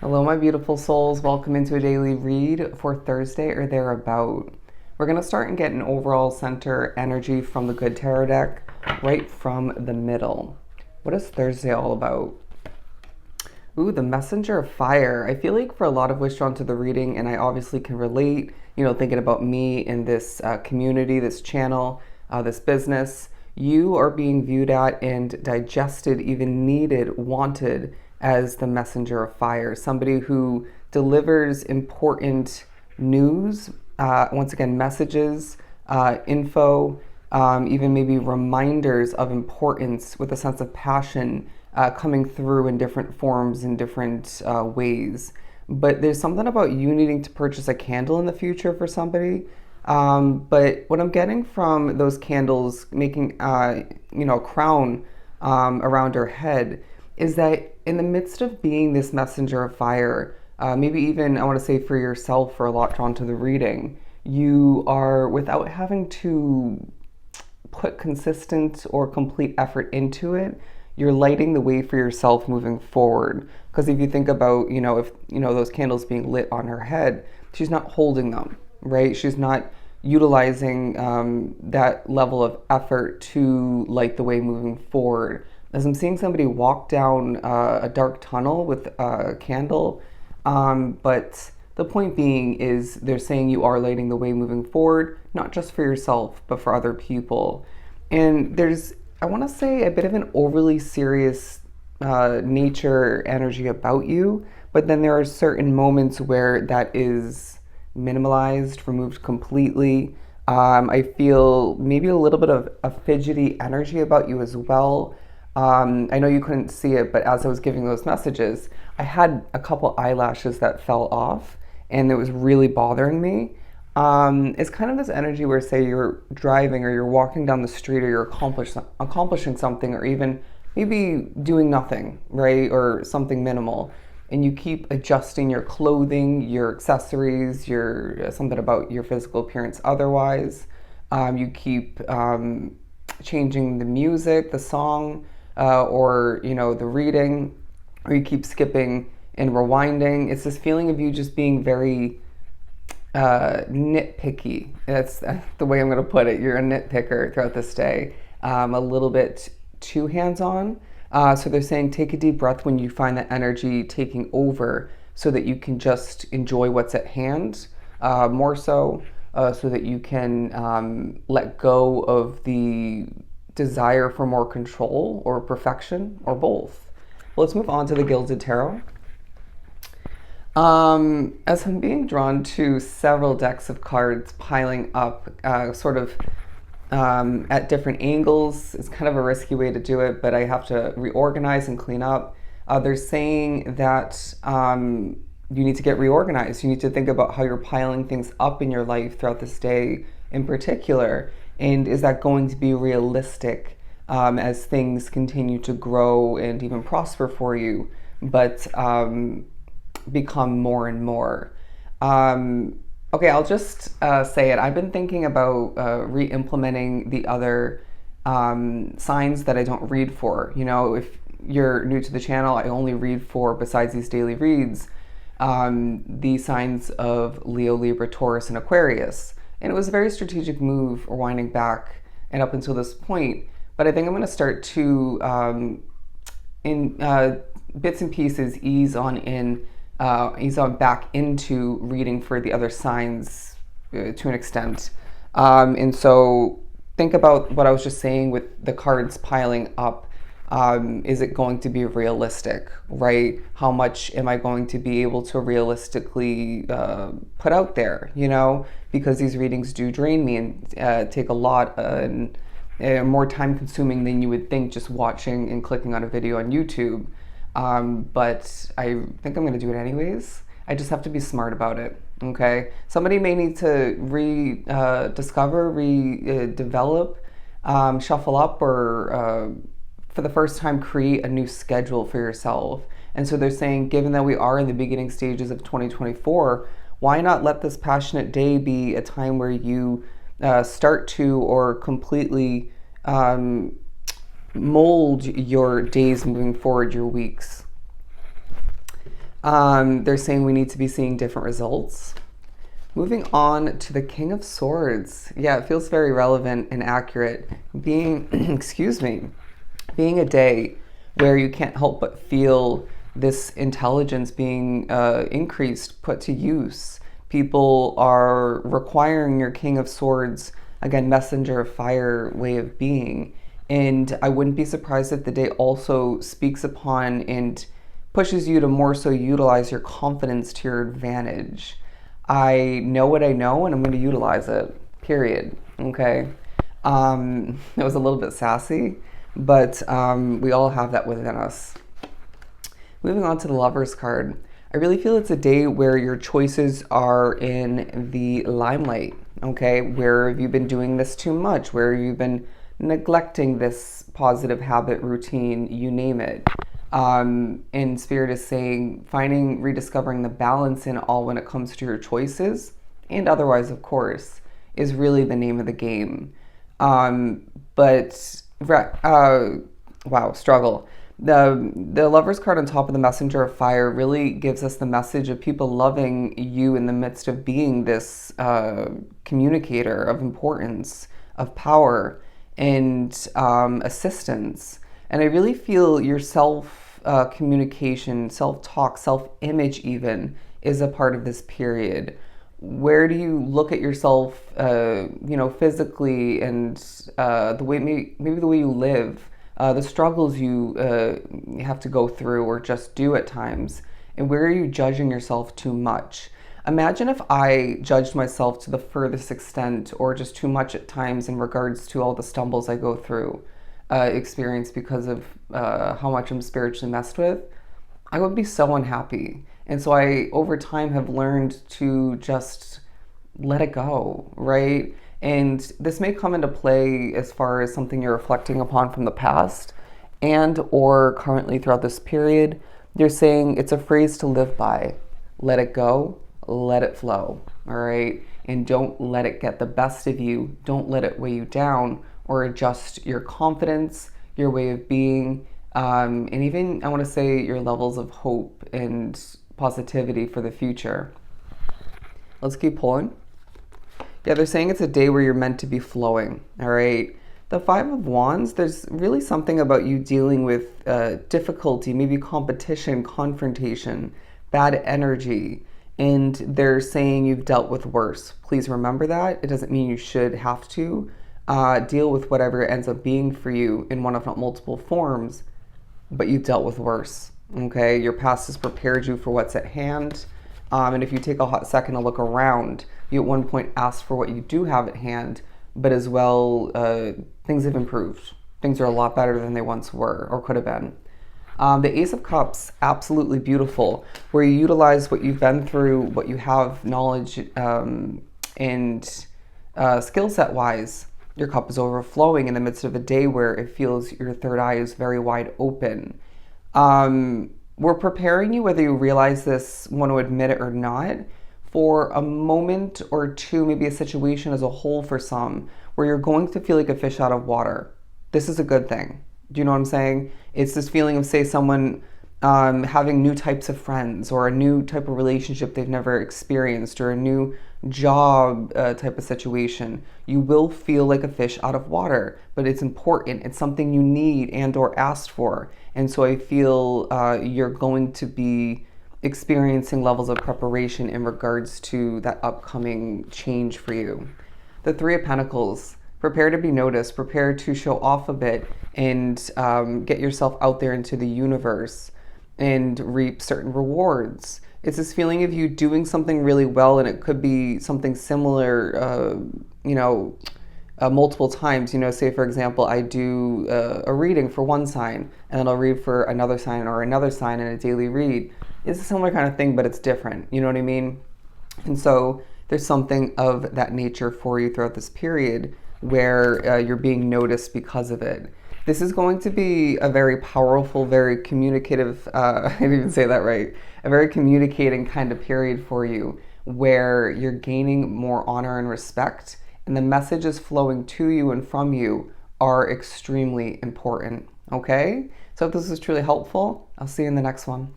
Hello, my beautiful souls. Welcome into a daily read for Thursday or thereabout. We're going to start and get an overall center energy from the Good Tarot deck right from the middle. What is Thursday all about? Ooh, the Messenger of Fire. I feel like for a lot of us drawn to the reading, and I obviously can relate, thinking about me in this community, this channel, this business, you are being viewed at and digested, even needed, wanted as the Messenger of Fire, somebody who delivers important news, once again, messages, info, even maybe reminders of importance with a sense of passion coming through in different forms, in different ways. But there's something about you needing to purchase a candle in the future for somebody. But what I'm getting from those candles making, a crown around her head is that in the midst of being this messenger of fire, maybe even I want to say for yourself, for a lot drawn to the reading, you are, without having to put consistent or complete effort into it, you're lighting the way for yourself moving forward. Because if you think about, if, those candles being lit on her head, she's not holding them, right? She's not utilizing that level of effort to light the way moving forward. As I'm seeing somebody walk down a dark tunnel with a candle, but the point being is they're saying you are lighting the way moving forward, not just for yourself, but for other people. And there's, I want to say, a bit of an overly serious nature energy about you, but then there are certain moments where that is minimalized, removed completely. I feel maybe a little bit of a fidgety energy about you as well. I know you couldn't see it, but as I was giving those messages, I had a couple eyelashes that fell off, and it was really bothering me. It's kind of this energy where, say, you're driving or you're walking down the street or you're accomplishing something, or even maybe doing nothing, right? Or something minimal. And you keep adjusting your clothing, your accessories, your something about your physical appearance otherwise. You keep changing the music, the song, or, the reading, or you keep skipping and rewinding. It's this feeling of you just being very nitpicky. That's the way I'm going to put it. You're a nitpicker throughout this day, a little bit too hands-on. So they're saying take a deep breath when you find that energy taking over, so that you can just enjoy what's at hand more so, so that you can let go of the desire for more control or perfection or both. Well, let's move on to the Gilded Tarot. As I'm being drawn to several decks of cards piling up, sort of at different angles, it's kind of a risky way to do it, but I have to reorganize and clean up. They're saying that you need to get reorganized. You need to think about how you're piling things up in your life throughout this day in particular. And is that going to be realistic as things continue to grow and even prosper for you? But become more and more. Okay, I'll just say it. I've been thinking about re-implementing the other signs that I don't read for. If you're new to the channel, I only read for, besides these daily reads, the signs of Leo, Libra, Taurus, and Aquarius. And it was a very strategic move winding back and up until this point. But I think I'm going to start to, in bits and pieces, ease on back into reading for the other signs to an extent. And so think about what I was just saying with the cards piling up. Is it going to be realistic, right? How much am I going to be able to realistically put out there, Because these readings do drain me and take a lot and more time consuming than you would think just watching and clicking on a video on YouTube. But I think I'm going to do it anyways. I just have to be smart about it, okay? Somebody may need to rediscover, redevelop, shuffle up, or for the first time create a new schedule for yourself. And so they're saying, given that we are in the beginning stages of 2024, why not let this passionate day be a time where you start to or completely mold your days moving forward, your weeks. They're saying we need to be seeing different results. Moving on to the King of Swords. Yeah, it feels very relevant and accurate. Being, excuse me, being a day where you can't help but feel this intelligence being increased, put to use. People are requiring your King of Swords, again, messenger of fire way of being. And I wouldn't be surprised if the day also speaks upon and pushes you to more so utilize your confidence to your advantage. I know what I know and I'm going to utilize it, period. Okay. It was a little bit sassy, but we all have that within us. Moving on to the Lovers card. I really feel it's a day where your choices are in the limelight, okay? Where have you been doing this too much? Where have you been neglecting this positive habit, routine, you name it? And Spirit is saying rediscovering the balance in all when it comes to your choices, and otherwise, of course, is really the name of the game. Wow, struggle. The Lover's card on top of the Messenger of Fire really gives us the message of people loving you in the midst of being this communicator of importance, of power, and assistance. And I really feel your communication, self-talk, self-image even is a part of this period. Where do you look at yourself, physically, and the way maybe the way you live, the struggles you have to go through or just do at times, and where are you judging yourself too much? Imagine if I judged myself to the furthest extent or just too much at times in regards to all the stumbles I go through, experience because of how much I'm spiritually messed with. I would be so unhappy. And so I, over time, have learned to just let it go, right? And this may come into play as far as something you're reflecting upon from the past and or currently throughout this period. They're saying it's a phrase to live by. Let it go, let it flow, all right? And don't let it get the best of you. Don't let it weigh you down or adjust your confidence, your way of being, and even, I want to say, your levels of hope and positivity for the future. Let's keep pulling. Yeah, they're saying it's a day where you're meant to be flowing, all right? The Five of Wands, there's really something about you dealing with difficulty, maybe competition, confrontation, bad energy, and they're saying you've dealt with worse. Please remember that. It doesn't mean you should have to deal with whatever it ends up being for you in one, if not multiple forms, but you've dealt with worse, okay? Your past has prepared you for what's at hand. And if you take a hot second to look around, you at one point asked for what you do have at hand, but as well, things have improved. Things are a lot better than they once were or could have been. The Ace of Cups, absolutely beautiful, where you utilize what you've been through, what you have knowledge and skill set wise. Your cup is overflowing in the midst of a day where it feels your third eye is very wide open. We're preparing you, whether you realize this, want to admit it or not, for a moment or two, maybe a situation as a whole for some, where you're going to feel like a fish out of water. This is a good thing. Do you know what I'm saying? It's this feeling of, say, someone having new types of friends or a new type of relationship they've never experienced or a new job type of situation. You will feel like a fish out of water, but it's important. It's something you need and or asked for. And so I feel you're going to be experiencing levels of preparation in regards to that upcoming change for you. The Three of Pentacles, prepare to be noticed, prepare to show off a bit and get yourself out there into the universe and reap certain rewards. It's this feeling of you doing something really well, and it could be something similar, multiple times. Say for example, I do a reading for one sign, and then I'll read for another sign or another sign in a daily read. It's a similar kind of thing, but it's different. You know what I mean? And so there's something of that nature for you throughout this period where you're being noticed because of it. This is going to be a very powerful, very communicative, I didn't even say that right, a very communicating kind of period for you where you're gaining more honor and respect, and the messages flowing to you and from you are extremely important, okay? So if this was truly helpful, I'll see you in the next one.